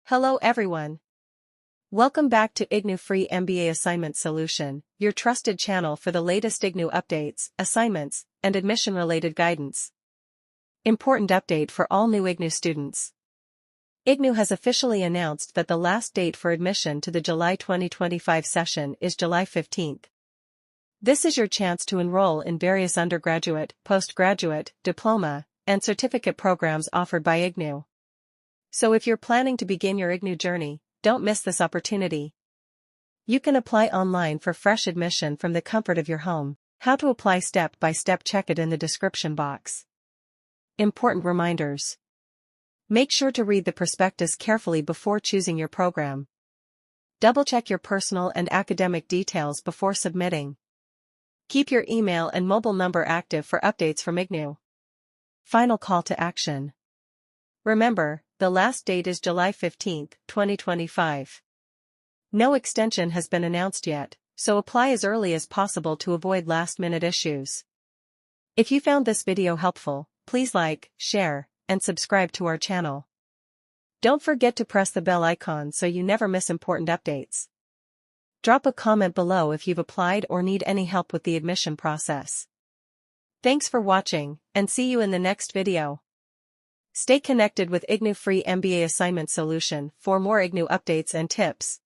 Hello everyone. Welcome back to Ignou Free MBA Assignment Solution, your trusted channel for the latest Ignou updates, assignments, and admission-related guidance. Important update for all new Ignou students. Ignou has officially announced that the last date for admission to the July 2025 session is July 15th. This is your chance to enroll in various undergraduate, postgraduate, diploma, and certificate programs offered by Ignou. So if you're planning to begin your Ignou journey, don't miss this opportunity. You can apply online for fresh admission from the comfort of your home. How to apply step by step, check it in the description box. Important reminders. Make sure to read the prospectus carefully before choosing your program. Double-check your personal and academic details before submitting. Keep your email and mobile number active for updates from Ignou. Final call to action. Remember, the last date is July 15, 2025. No extension has been announced yet, so apply as early as possible to avoid last-minute issues. If you found this video helpful, please like, share, and subscribe to our channel. Don't forget to press the bell icon so you never miss important updates. Drop a comment below if you've applied or need any help with the admission process. Thanks for watching, and see you in the next video. Stay connected with Ignou Free MBA Assignment Solution for more Ignou updates and tips.